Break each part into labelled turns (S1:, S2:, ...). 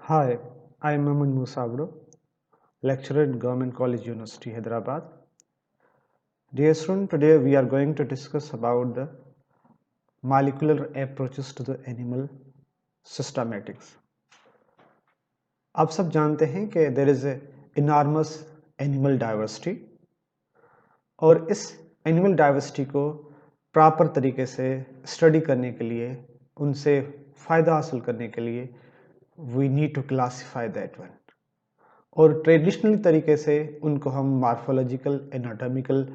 S1: Hi, I am Aman Musagro, lecturer at Government College University, Hyderabad. Dear student, today we are going to discuss about the molecular approaches to the animal systematics. आप सब जानते हैं कि there is a enormous animal diversity और इस animal diversity को proper तरीके से स्टडी करने के लिए उनसे फ़ायदा हासिल करने के लिए we need to classify that one और ट्रेडिशनल तरीके से उनको हम मार्फोलॉजिकल एनाटॉमिकल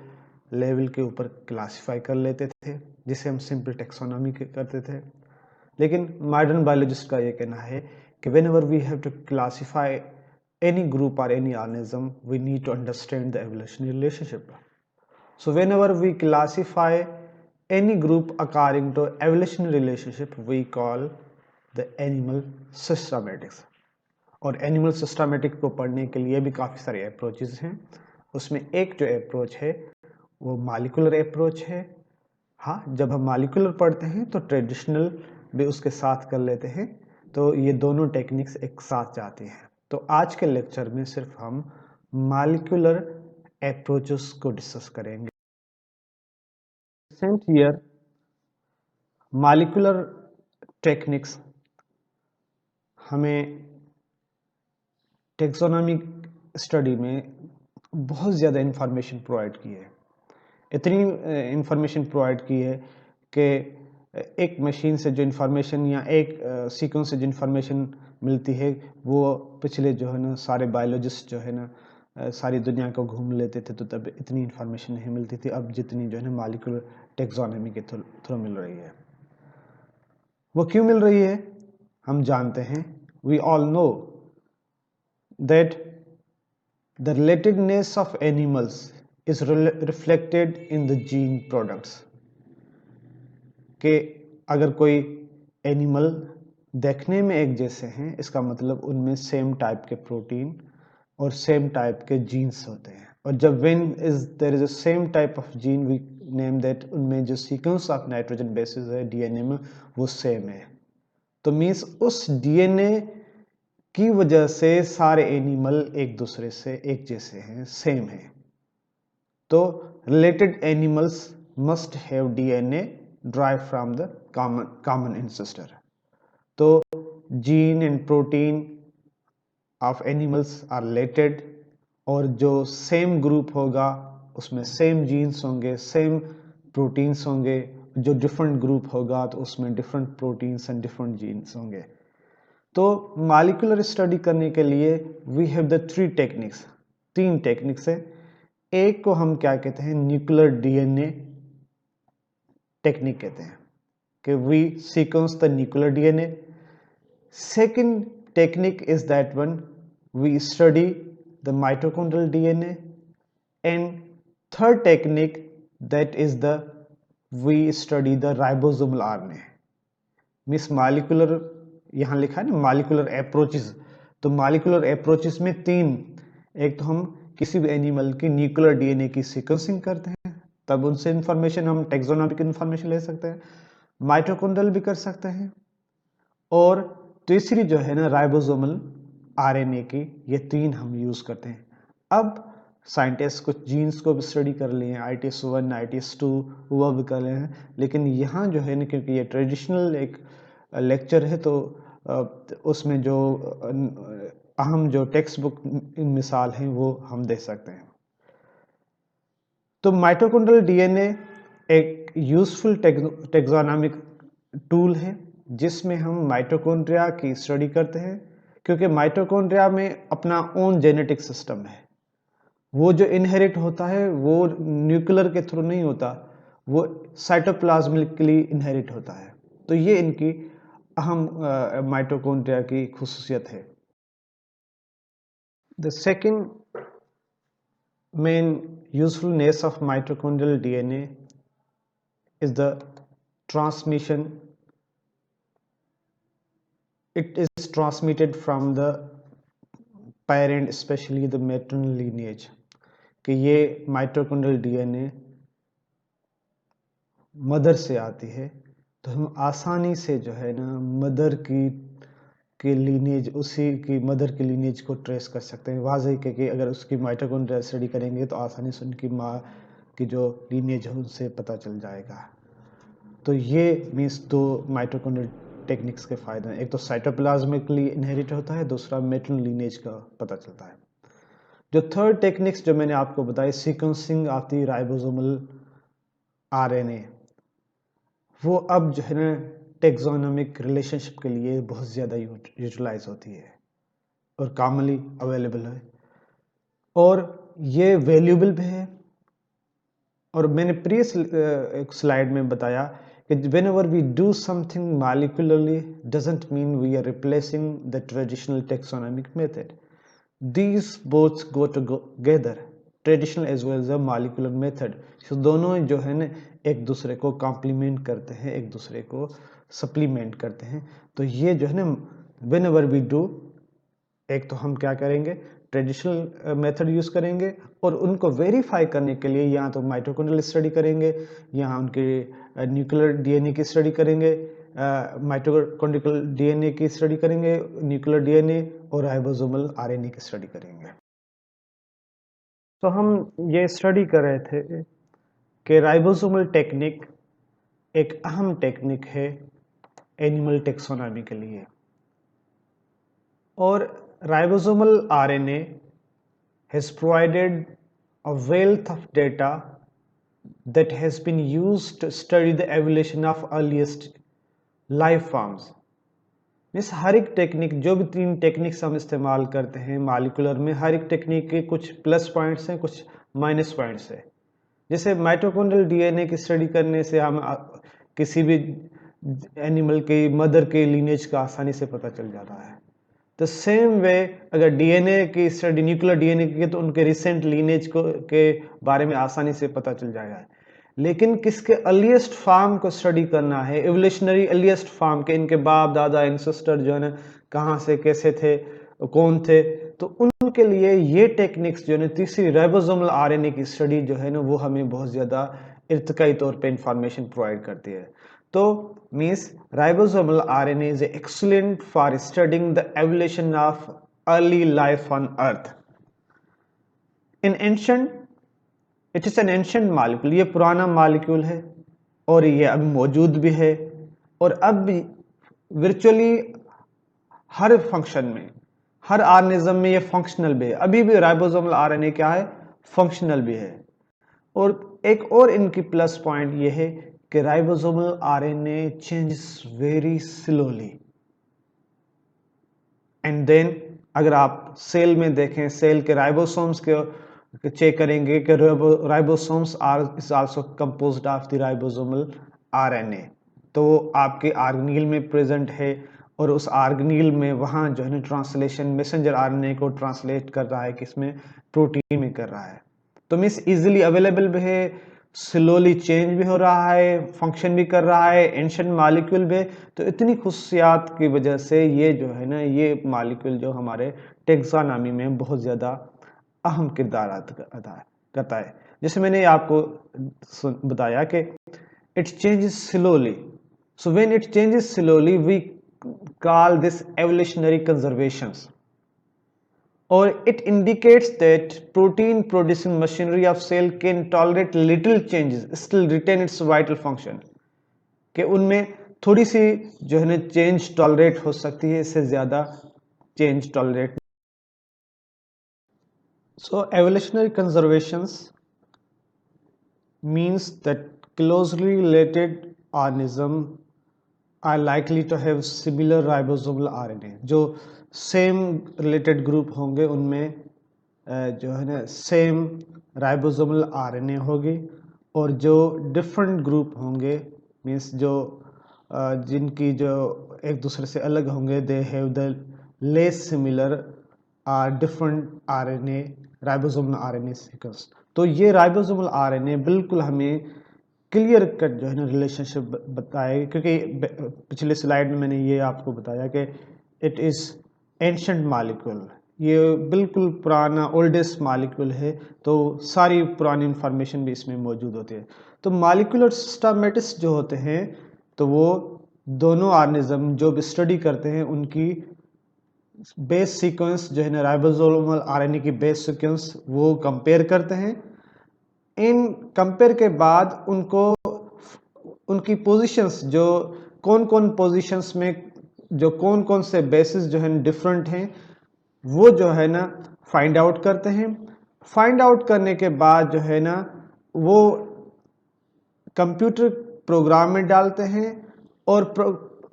S1: लेवल के ऊपर क्लासीफाई कर लेते थे जिसे हम सिंपल टेक्सोनॉमी करते थे। लेकिन मॉडर्न बायोलॉजिस्ट का ये कहना है कि whenever we have to classify any group और any organism we need to understand the evolutionary relationship. So whenever we classify any group according to evolutionary relationship, we call the animal systematics. और animal systematic को पढ़ने के लिए भी काफ़ी सारे approaches हैं। उसमें एक जो अप्रोच है वो मॉलिक्यूलर अप्रोच है। हाँ, जब हम मॉलिक्यूलर पढ़ते हैं तो ट्रेडिशनल भी उसके साथ कर लेते हैं, तो ये दोनों टेक्निक्स एक साथ जाती हैं। तो आज के लेक्चर में सिर्फ हम मॉलिक्यूलर अप्रोचेस को डिस्कस करेंगे। Recent year, मॉलिक्यूलर टेक्निक्स हमें टेक्सोनॉमिक स्टडी में बहुत ज़्यादा इंफॉर्मेशन प्रोवाइड की है। इतनी इंफॉर्मेशन प्रोवाइड की है कि एक मशीन से जो इंफॉर्मेशन या एक सीक्वेंस से जो इंफॉर्मेशन मिलती है वो पिछले जो है ना सारे बायोलॉजिस्ट जो है ना सारी दुनिया को घूम लेते थे, तो तब इतनी इंफॉर्मेशन नहीं मिलती थी। अब जितनी जो है ना मॉलिक्यूलर टेक्सोनॉमी के थ्रू मिल रही है। वो क्यों मिल रही है हम जानते हैं। We all know that the relatedness of animals is reflected in the gene products. कि अगर कोई एनिमल देखने में एक जैसे हैं, इसका मतलब उनमें सेम टाइप के प्रोटीन और सेम टाइप के जीन्स होते हैं। और जब when is there is a same type of gene we name that उनमें जो सीक्वेंस ऑफ नाइट्रोजन बेसिस है डीएनए में वो सेम है। तो मीन्स उस डीएनए की वजह से सारे एनिमल एक दूसरे से एक जैसे हैं, सेम हैं। तो related animals must have DNA derived from the common ancestor. तो gene and protein of animals are related और जो सेम ग्रुप होगा उसमें सेम जीन्स होंगे, सेम प्रोटीन्स होंगे। जो डिफरेंट ग्रुप होगा तो उसमें different proteins and different genes होंगे। तो मॉलिक्यूलर स्टडी करने के लिए we have the three techniques, तीन टेक्निक्स है। एक को हम क्या कहते हैं, न्यूक्लियर डीएनए टेक्निक कहते हैं कि we sequence the nuclear DNA. Second technique is that one we study the mitochondrial DNA and third technique that is the we study the ribosomal RNA. मिस मॉलिक्यूलर यहाँ लिखा है ना मॉलिक्यूलर अप्रोचेस, तो molecular approaches में तीन, एक तो हम किसी भी एनिमल की न्यूक्लियर डीएनए की सीक्वेंसिंग करते हैं, तब उनसे इंफॉर्मेशन हम टेक्सोनॉमिक इंफॉर्मेशन ले सकते हैं, माइटोकॉन्ड्रियल भी कर सकते हैं, और तीसरी जो है ना राइबोसोमल आरएनए की, ये तीन हम यूज करते हैं। अब साइंटिस्ट कुछ जीन्स को भी स्टडी कर लिए हैं, ITS1 ITS2 वह भी कर रहे हैं, लेकिन यहाँ जो है ना क्योंकि ये ट्रेडिशनल एक लेक्चर है तो उसमें जो अहम जो टेक्स्ट बुक मिसाल हैं वो हम दे सकते हैं। तो माइटोकॉन्ड्रियल डीएनए एक यूजफुल टेक्सोनॉमिक टूल है जिसमें हम माइटोकॉन्ड्रिया की स्टडी करते हैं, क्योंकि माइटोकॉन्ड्रिया में अपना ओन जेनेटिक सिस्टम है। वो जो इनहेरिट होता है वो न्यूक्लियर के थ्रू नहीं होता, वो साइटोप्लाज्मिकली इनहेरिट होता है। तो ये इनकी अहम माइटोकॉन्ड्रिया की खुसूसियत है। The second main usefulness of mitochondrial DNA is the transmission. It is transmitted from the parent, especially the maternal lineage, कि ये माइटोकॉन्ड्रियल डीएनए मदर से आती है। तो हम आसानी से जो है ना मदर की की लीनेज, उसी की मदर की लीनेज को ट्रेस कर सकते हैं। वाज़ेह है कि अगर उसकी माइटोकॉन्ड्रिया स्टडी करेंगे तो आसानी से उनकी माँ की जो लीनेज है उनसे पता चल जाएगा। तो ये मीन्स दो माइटोकॉन्ड्रियल टेक्निक्स के फ़ायदे हैं। एक तो साइटोप्लाज्मिकली इनहेरिट होता है, दूसरा मैटरनल लीनेज का पता चलता है। जो थर्ड टेक्निक्स जो मैंने आपको बताई, sequencing of the ribosomal RNA, वो अब जो है ना टेक्सोनोमिक रिलेशनशिप के लिए बहुत ज़्यादा यूटिलाइज होती है और कॉमनली अवेलेबल है, और ये वैल्यूबल भी है। और मैंने प्रीवियस एक स्लाइड में बताया कि whenever we do something molecularly doesn't mean we are replacing the traditional taxonomic method. These both go together, traditional as well as the molecular method. So दोनों जो है ना एक दूसरे को कॉम्प्लीमेंट करते हैं, एक दूसरे को सप्लीमेंट करते हैं। तो ये जो है ना whenever we do, एक तो हम क्या करेंगे, ट्रेडिशनल मेथड यूज़ करेंगे और उनको वेरीफाई करने के लिए या तो माइटोकॉन्ड्रियल स्टडी करेंगे या उनके न्यूक्लियर डीएनए की स्टडी करेंगे, माइटोकॉन्ड्रियल डीएनए की स्टडी करेंगे, न्यूक्लियर डीएनए और राइबोसोमल आरएनए की स्टडी करेंगे। तो हम ये स्टडी कर रहे थे कि राइबोसोमल टेक्निक एक अहम टेक्निक है एनिमल टेक्सोनॉमी के लिए, और ribosomal RNA has provided a wealth of data that has been used to study the evolution of earliest life forms. Means हर एक टेक्निक, जो भी तीन टेक्निक्स हम इस्तेमाल करते हैं मॉलिक्यूलर में, हर एक टेक्निक के कुछ प्लस पॉइंट्स हैं, कुछ माइनस पॉइंट्स हैं। जैसे माइटोकॉन्ड्रियल डीएनए की स्टडी करने से हम किसी भी एनिमल की मदर के लीनेज का आसानी से पता चल जाता है। द सेम वे अगर डीएनए की स्टडी, न्यूक्लियर डीएनए की, तो उनके रिसेंट लीनेज को के बारे में आसानी से पता चल जाएगा। लेकिन किसके अर्लीस्ट फॉर्म को स्टडी करना है, एवोल्यूशनरी अर्लीस्ट फॉर्म के, इनके बाप दादा एंसेस्टर जो है ना कहाँ से कैसे थे, कौन थे, तो उनके लिए ये टेक्निक्स जो है तीसरी राइबोसोमल आरएनए की स्टडी जो है ना वो हमें बहुत ज़्यादा इर्तिकाई तौर पे इंफॉर्मेशन प्रोवाइड करती है। तो means ribosomal RNA is excellent for studying the evolution of early life on Earth. In ancient, it is an ancient molecule. ये पुराना मॉलिक्यूल है और ये अभी मौजूद भी है, और अब भी वर्चुअली हर फंक्शन में, हर ऑर्गेनिज्म में ये फंक्शनल भी है। अभी भी राइबोसोमल आरएनए क्या है, फंक्शनल भी है। और एक और इनकी प्लस पॉइंट ये है कि ribosomal RNA changes very slowly, and then अगर आप सेल में देखें, सेल के राइबोसोम्स के चेक करेंगे कि ribosomes is also composed of the ribosomal RNA, तो आपके ऑर्गेनील में प्रेजेंट है, और उस ऑर्गेनील में वहाँ जो है ना ट्रांसलेशन मैसेंजर आरएनए को ट्रांसलेट कर रहा है, किसमें, प्रोटीन में कर रहा है। तो मीन्स इजीली अवेलेबल भी है, स्लोली चेंज भी हो रहा है, फंक्शन भी कर रहा है, एंशिएंट मॉलिक्यूल भी। तो इतनी खुशियात की वजह से ये जो है ना ये मॉलिक्यूल जो हमारे टेक्सोनॉमी में बहुत ज़्यादा अहम किरदार अदा करता है। जैसे मैंने आपको बताया कि it changes slowly, so when it changes slowly we call this evolutionary conservations, or it indicates that protein producing machinery of cell can tolerate little changes, still retain its vital function, कि उनमें थोड़ी सी जो है ना change tolerate हो सकती है, इससे ज़्यादा change tolerate. So evolutionary conservations means that closely related organism are likely to have similar ribosomal RNA. जो सेम रिलेटेड ग्रुप होंगे उनमें जो है ना सेम राइबोसोमल आरएनए होगी, और जो डिफरेंट ग्रुप होंगे मीन्स जो जिनकी जो एक दूसरे से अलग होंगे, they have the less similar different RNA, ribosomal RNA sequence. तो ये राइबोसोमल आरएनए बिल्कुल हमें क्लियर कट जो है ना रिलेशनशिप बताए, क्योंकि पिछले स्लाइड में मैंने ये आपको बताया कि इट इज़ एंशिएंट मॉलिक्यूल, ये बिल्कुल पुराना ओल्डेस्ट मॉलिक्यूल है, तो सारी पुरानी इंफॉर्मेशन भी इसमें मौजूद होती है। तो मॉलिक्यूलर सिस्टमैटिस्ट जो होते हैं, तो वो दोनों ऑर्गेनिज्म जो भी स्टडी करते हैं उनकी बेस सीक्वेंस जो है ना राइबोसोमल आरएनए की बेस सीक्वेंस वो कंपेयर करते हैं। इन कंपेयर के बाद उनको उनकी पोजीशंस जो कौन कौन पोजीशंस में जो कौन कौन से बेसिस जो है डिफरेंट हैं वो जो है ना फाइंड आउट करते हैं। फाइंड आउट करने के बाद जो है ना वो कंप्यूटर प्रोग्राम में डालते हैं और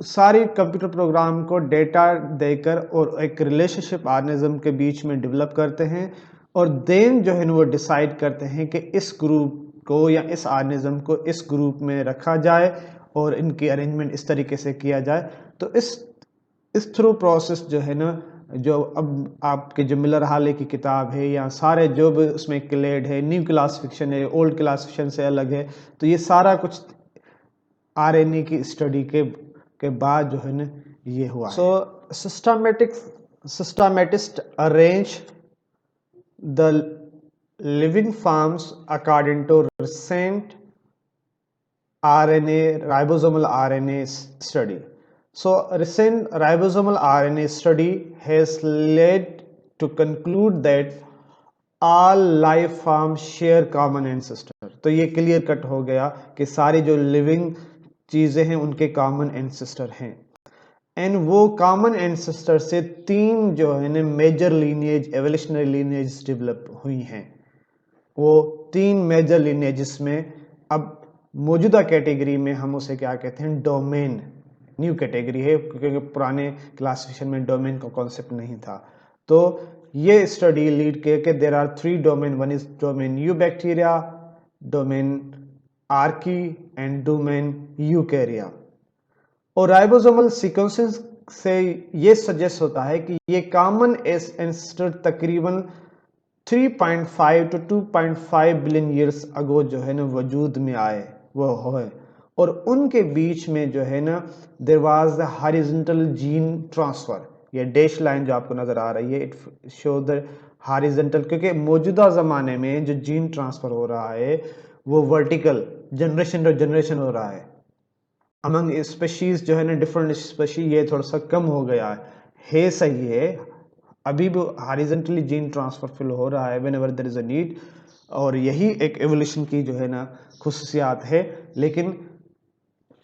S1: सारी कंप्यूटर प्रोग्राम को डेटा देकर और एक रिलेशनशिप ऑर्गेनिज्म के बीच में डेवलप करते हैं और देन जो है वो डिसाइड करते हैं कि इस ग्रुप को या इस ऑर्गेनिज्म को इस ग्रुप में रखा जाए और इनकी अरेंजमेंट इस तरीके से किया जाए। तो इस थ्रू प्रोसेस जो है ना जो अब आपके जो मिलर हाले की किताब है या सारे जो भी उसमें क्लेड है, न्यू क्लासिफिकेशन है, ओल्ड क्लासिफिकेशन से अलग है, तो ये सारा कुछ आरएनए की स्टडी के बाद जो है ना ये हुआ। So systematist arrange the living forms according to recent RNA ribosomal RNA study. So recent ribosomal RNA study has led to conclude that all life forms share common ancestor. तो ये क्लियर कट हो गया कि सारी जो living चीजें हैं उनके कॉमन एंसेस्टर हैं एंड वो कॉमन एंसेस्टर से 3 जो है ना major lineage evolutionary lineage develop हुई हैं। वो 3 मेजर लीनिएजेस में अब मौजूदा कैटेगरी में हम उसे क्या कहते हैं डोमेन, न्यू कैटेगरी है क्योंकि पुराने क्लासिफिकेशन में डोमेन का कॉन्सेप्ट नहीं था। तो ये स्टडी लीड किया कि there are 3 domain, one is domain eubacteria, domain archaea and domain eukarya. और राइबोसोमल सीक्वेंसेस से ये सजेस्ट होता है कि ये कॉमन एंसेस्टर तकरीबन 3.5 to 2.5 बिलियन ईयर्स अगो जो है ना वजूद में आए वो है और उनके बीच में जो है ना there was the horizontal gene transfer. ये डैश लाइन जो आपको नजर आ रही है इट शो द हॉरिजॉन्टल, क्योंकि मौजूदा ज़माने में जो जीन ट्रांसफर हो रहा है वो वर्टिकल जनरेशन टू जनरेशन हो रहा है। अमंग स्पेशीज जो है ना डिफरेंट स्पेशीज ये थोड़ा सा कम हो गया है सही है, अभी भी हॉरिजॉन्टली जीन ट्रांसफर फिल हो रहा है whenever there is a need, और यही एक एवोल्यूशन की जो है ना खुसूसियात है। लेकिन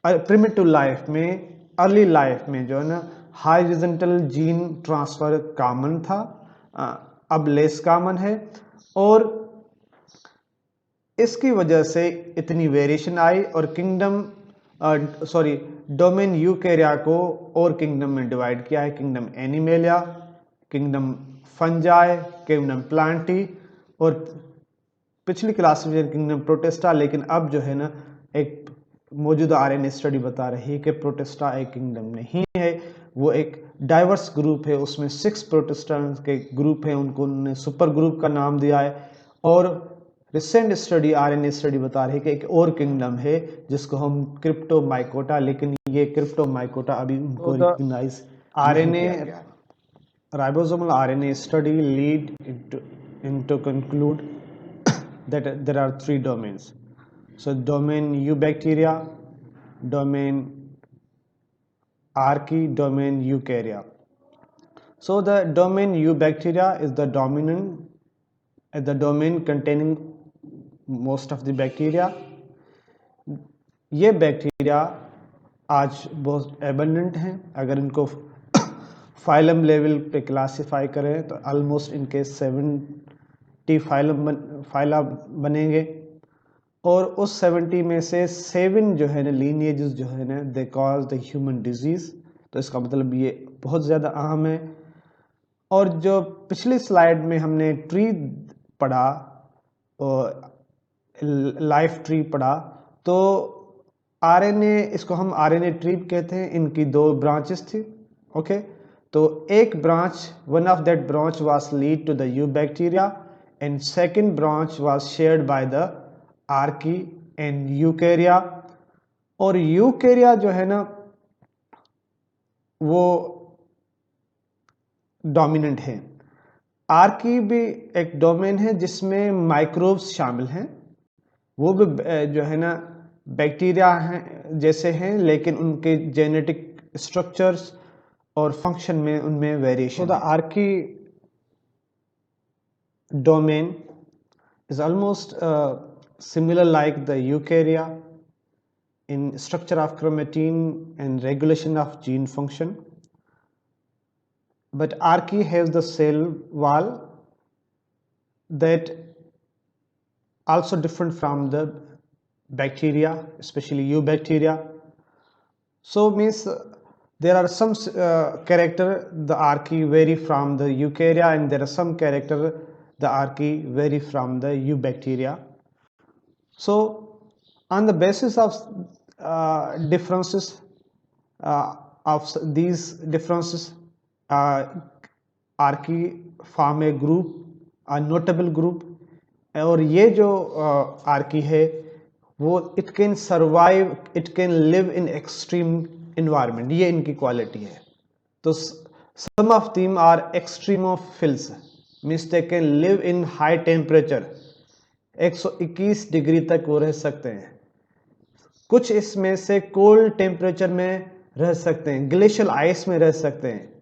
S1: प्रिमिटिव लाइफ में, अर्ली लाइफ में जो है ना हॉरिजॉन्टल जीन ट्रांसफर कॉमन था, अब लेस कॉमन है और इसकी वजह से इतनी वेरिएशन आई और डोमेन यूकैरिया को और किंगडम में डिवाइड किया है, kingdom animalia, kingdom fungi, kingdom Plantae और पिछली क्लासिफिकेशन किंगडम प्रोटिस्टा। लेकिन अब जो है ना एक मौजूदा आरएनए स्टडी बता रही है कि प्रोटिस्टा एक किंगडम नहीं है, वो एक डाइवर्स ग्रुप है, उसमें 6 प्रोटिस्टा के ग्रुप हैं, उनको उन्होंने सुपर ग्रुप का नाम दिया है। और रिसेंट स्टडी आरएनए स्टडी बता रही है कि एक और किंगडम है जिसको हम क्रिप्टोमाइकोटा, लेकिन ये क्रिप्टोमाइकोटा अभी उनको recognize RNA ribosomal RNA study lead into conclude that there are 3 domains. So domain Eubacteria, domain Archaea, domain Eukarya. So the domain Eubacteria is the dominant, the domain containing most of the bacteria. ये bacteria आज बहुत abundant हैं, अगर इनको phylum level पे classify करें तो almost इनके 70 फाइला बनेंगे और उस 70 में से 7 जो है ना लीनिएजेस जो है ना they cause the human disease. तो इसका मतलब ये बहुत ज़्यादा अहम है। और जो पिछली स्लाइड में हमने ट्री पढ़ा और लाइफ ट्री पढ़ा, तो आरएनए, इसको हम आरएनए ट्री कहते हैं, इनकी 2 ब्रांचेस थी। ओके, तो एक branch, one of that branch was lead to the eubacteria and second branch was shared by the archaea and eukarya. और यूकैरिया जो है ना वो डोमिनेंट है। आर्की भी एक डोमेन है जिसमें माइक्रोब्स शामिल हैं, वो भी जो है ना बैक्टीरिया हैं जैसे हैं, लेकिन उनके जेनेटिक स्ट्रक्चर्स और फंक्शन में उनमें variation. The Archie domain is almost similar like the eukarya in structure of chromatin and regulation of gene function, but archaea has the cell wall that also different from the bacteria, especially eubacteria. So means there are some character the archaea vary from the eukarya, and there are some character the archaea vary from the eubacteria. So on the basis of differences of these differences, archaea form a group, a notable group, और ये जो archaea है वो it can survive, it can live in extreme environment, ये इनकी quality है। तो some of them are extremophiles, means they can live in high temperature, 121 degree तक वो रह सकते हैं। कुछ इसमें से कोल्ड टेम्परेचर में रह सकते हैं, ग्लेशियल आइस में रह सकते हैं,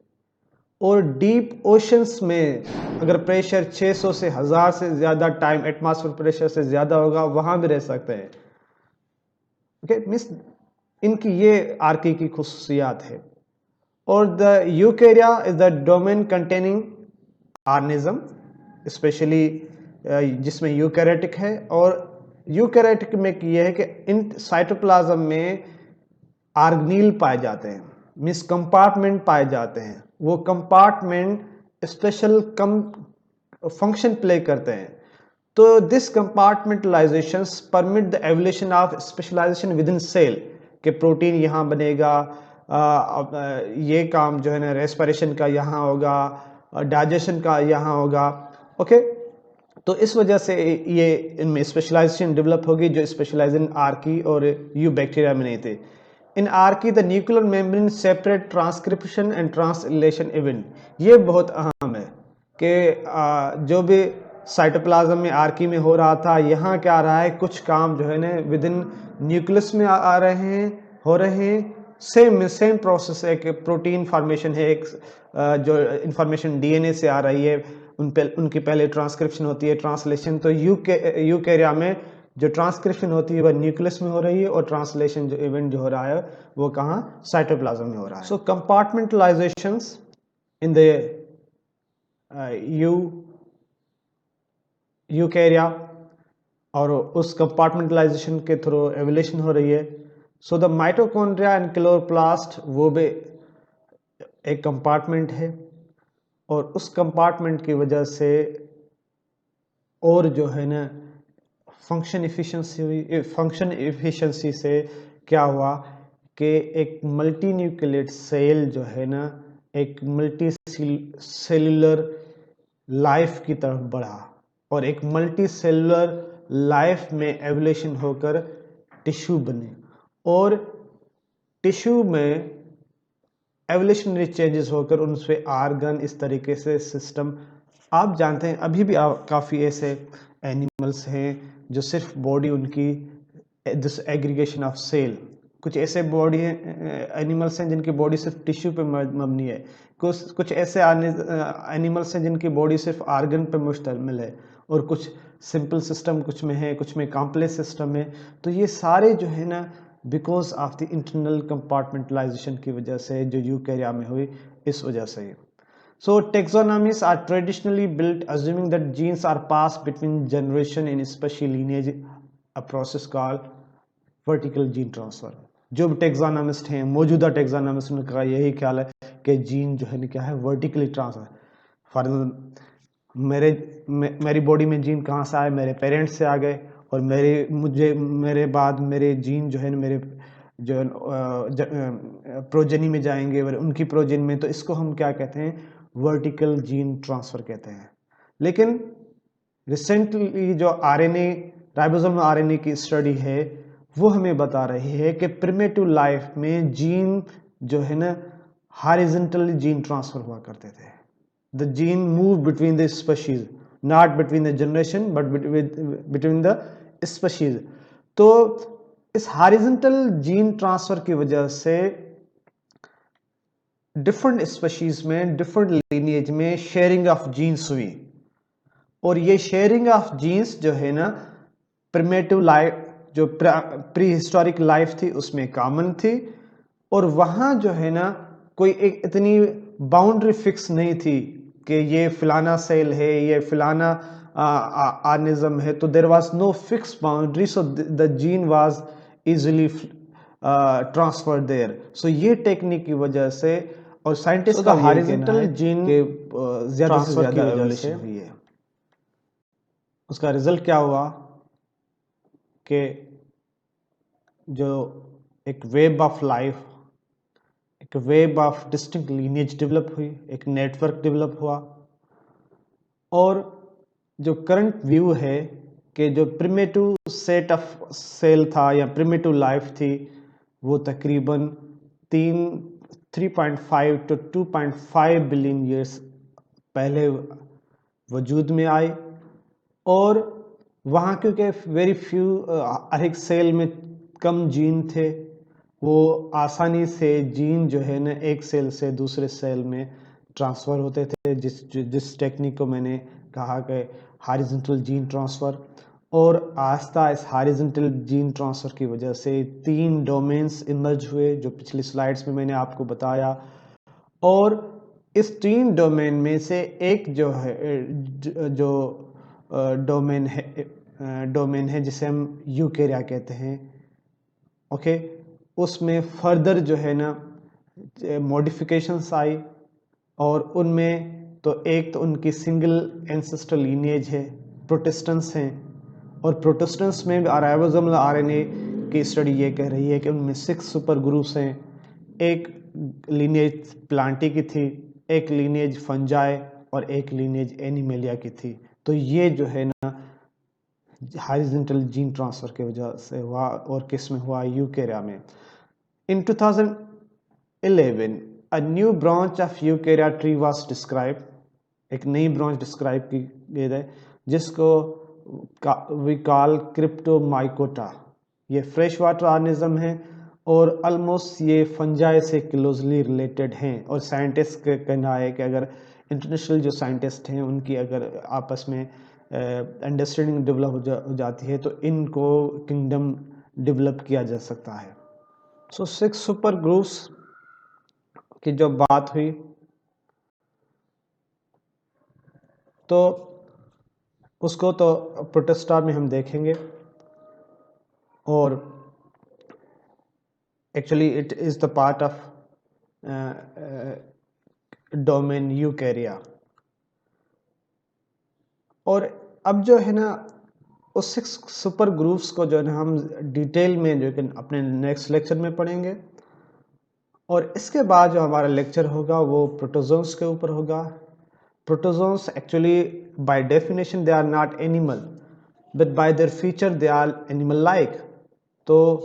S1: और डीप ओशंस में अगर प्रेशर 600 से 1000 से ज़्यादा टाइम एटमॉस्फेयर प्रेशर से ज़्यादा होगा वहाँ भी रह सकते हैं। ओके, मीन्स इनकी ये आर्की की खुसूसियात है। और the Eukarya is the domain containing organism, specially जिसमें यूकैरियोटिक है, और यूकैरियोटिक में ये है कि इन साइटोप्लाज्म में ऑर्गेनील पाए जाते हैं, मीन्स कंपार्टमेंट पाए जाते हैं। वो compartment special cum function play करते हैं। तो this compartmentalisations permit the evolution of specialisation within cell, के प्रोटीन यहाँ बनेगा, ये काम जो है ना रेस्पिरेशन का यहाँ होगा, डाइजेशन का यहाँ होगा। ओके, तो इस वजह से ये इनमें स्पेशलाइजेशन डेवलप होगी जो स्पेशलाइजेशन आर्की और यूबैक्टीरिया में नहीं थे। In archaea the nuclear membrane separate transcription and translation event, ये बहुत अहम है कि जो भी साइटोप्लाज्म में आर्की में हो रहा था, यहाँ क्या आ रहा है, कुछ काम जो है ना विद इन न्यूक्लियस में आ रहे हैं, हो रहे हैं। सेम प्रोसेस है कि प्रोटीन फॉर्मेशन है, एक जो इंफॉर्मेशन डीएनए से आ रही है, उनकी पहले ट्रांसक्रिप्शन होती है, ट्रांसलेशन। तो यूकैरिया में जो ट्रांसक्रिप्शन होती है वह न्यूक्लियस में हो रही है, और ट्रांसलेशन जो इवेंट जो हो रहा है वो कहाँ, साइटोप्लाज्म में हो रहा है। सो कंपार्टमेंटलाइजेशंस इन द यूकैरिया, और उस कंपार्टमेंटलाइजेशन के थ्रू एवोल्यूशन हो रही है। So the mitochondria and chloroplast वो भी एक कंपार्टमेंट है, और उस कंपार्टमेंट की वजह से और जो है ना फंक्शन एफिशिएंसी से क्या हुआ कि एक मल्टी न्यूक्लिएट सेल जो है ना एक मल्टी सेलुलर लाइफ की तरफ बढ़ा, और एक मल्टी सेलुलर लाइफ में एवोल्यूशन होकर टिश्यू बने, और टिश्यू में एवोल्यूशनरी चेंजेस होकर उनसे आर्गन, इस तरीके से सिस्टम। आप जानते हैं अभी भी काफ़ी ऐसे एनिमल्स हैं जो सिर्फ बॉडी उनकी दिस एग्रीगेशन ऑफ सेल, कुछ ऐसे बॉडी एनिमल्स हैं जिनकी बॉडी सिर्फ टिश्यू पे मबनी है, कुछ ऐसे एनिमल्स हैं जिनकी बॉडी सिर्फ आर्गन पे मुश्तमिल है, और कुछ सिंपल सिस्टम कुछ में है, कुछ में कॉम्प्लेक्स सिस्टम है। तो ये सारे जो है ना because of the internal compartmentalisation की वजह से जो यूकैरिया में हुई, इस वजह से। So taxonomies are traditionally built assuming that genes are passed between generation in special lineage, a process called vertical gene transfer। जो टेक्सोनॉमिस्ट हैं, मौजूदा टेक्सोनॉमिस्ट का यही ख्याल है कि जीन जो है क्या है, वर्टिकली ट्रांसफर। फॉर मेरी बॉडी में जीन कहाँ से आए, मेरे पेरेंट्स से आ गए, और मेरे बाद मेरे जीन जो है मेरे जो प्रोजेनी में जाएंगे, और उनकी प्रोजेनी में, तो इसको हम क्या कहते हैं, वर्टिकल जीन ट्रांसफर कहते हैं। लेकिन रिसेंटली जो आरएनए, राइबोसोम आरएनए की स्टडी है, वो हमें बता रही है कि प्रिमिटिव लाइफ में जीन जो है ना हॉरिजॉन्टली जीन ट्रांसफर हुआ करते थे। The gene move between the species, not between the generation but between the species. तो इस हॉरिजॉन्टल जीन ट्रांसफर की वजह से डिफरेंट स्पीशीज में, डिफरेंट लीनिएज में शेयरिंग ऑफ जीन्स हुई, और ये शेयरिंग ऑफ जीन्स जो है ना प्रिमेटिव लाइफ, जो प्री हिस्टोरिक लाइफ थी उसमें कॉमन थी, और वहां जो है ना कोई एक इतनी बाउंड्री फिक्स नहीं थी कि ये फिलाना सेल है, ये फिलाना ऑर्गेनिज्म है, तो there was no fix boundary, so the gene was easily transfer there. So ये टेक्निक की वजह से और साइंटिस्ट का हॉरिजॉन्टल जीन के ज्यादा से ज्यादा एवोल्यूशन हुई है। उसका रिजल्ट क्या हुआ कि जो एक वेब ऑफ लाइफ, एक web of distinct lineage develop हुई, एक नेटवर्क डेवलप हुआ, और जो करंट व्यू है कि जो प्रिमिटिव सेट ऑफ सेल था या प्रिमिटिव लाइफ थी वो तकरीबन 3.5 to 2.5 बिलियन ईयर्स पहले वजूद में आई, और वहाँ क्योंकि वेरी फ्यू हर एक सेल में कम जीन थे, वो आसानी से जीन जो है ना एक सेल से दूसरे सेल में ट्रांसफ़र होते थे, जिस टेक्निक को मैंने कहा कि हॉरिजॉन्टल जीन ट्रांसफ़र। और आस्ता इस हॉरिजॉन्टल जीन ट्रांसफ़र की वजह से 3 डोमेन्स इमर्ज हुए जो पिछली स्लाइड्स में मैंने आपको बताया, और इस 3 डोमेन में से एक जो है जो डोमेन है जिसे हम यूकेरिया कहते हैं, ओके, उसमें फर्दर जो है ना मॉडिफिकेशंस आई, और उनमें तो एक तो उनकी सिंगल एंसेस्ट्रल लीनेज है, प्रोटेस्टेंट्स हैं, और प्रोटेस्टेंट्स में राइबोसोमल आरएनए की स्टडी ये कह रही है कि उनमें 6 सुपर ग्रुप्स हैं। एक लीनेज प्लांटी की थी, एक लीनेज फंजाई, और एक लीनेज एनिमेलिया की थी। तो ये जो है ना हॉरिजॉन्टल जीन ट्रांसफर की वजह से हुआ, और किस में हुआ? यूकेरिया में। इन 2011 a new branch of eukarya tree was described, एक नई ब्रांच डिस्क्राइब की गई है जिसको वी कॉल क्रिप्टोमाइकोटा। ये फ्रेश वाटर ऑर्गेनिज्म है और ऑलमोस्ट ये फंजाई से क्लोजली रिलेटेड हैं, और साइंटिस्ट का कहना है कि अगर इंटरनेशनल जो साइंटिस्ट हैं उनकी अगर आपस में अंडरस्टैंडिंग डेवलप हो जाती है तो इनको किंगडम डेवलप किया जा सकता है। सो 6 सुपर ग्रुप्स की जो बात हुई, तो उसको तो प्रोटेस्टा में हम देखेंगे, और actually it is the part of domain Eukarya. और अब जो है ना उस 6 सुपर ग्रुप्स को जो है ना हम डिटेल में जो कि अपने नेक्स्ट लेक्चर में पढ़ेंगे, और इसके बाद जो हमारा लेक्चर होगा वो प्रोटोजोन्स के ऊपर होगा। Protozoans actually by definition they are not animal, but by their feature they are animal like. तो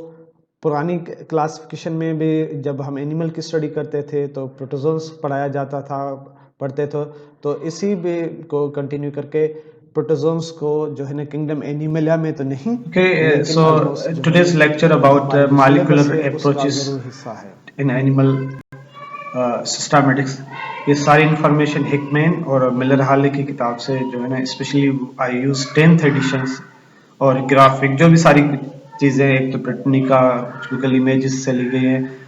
S1: पुरानी क्लासिफिकेशन में भी जब हम एनिमल की स्टडी करते थे तो प्रोटोजोन्स पढ़ाया जाता था, पढ़ते थे, तो इसी भी को कंटिन्यू करके प्रोटोजोन्स को जो है ना किंगडम एनिमलिया में तो नहीं।
S2: Okay, so today's lecture about molecular approaches in animal systematics, ये सारी इंफॉर्मेशन हिकमैन और मिलर हाले की किताब से जो है ना, specially I use 10th editions और ग्राफिक, जो भी सारी चीज़ें, एक तो ब्रिटनी का गूगल इमेजेस से ली गई हैं।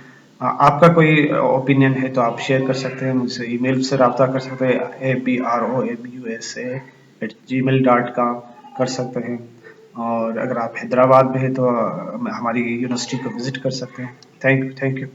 S2: आपका कोई ओपिनियन है तो आप शेयर कर सकते हैं, मुझसे ईमेल से रब्ता कर सकते हैं, abromusa@gmail.com कर सकते हैं। और अगर आप हैदराबाद में हैं तो हमारी यूनिवर्सिटी को विजिट कर सकते हैं। Thank you.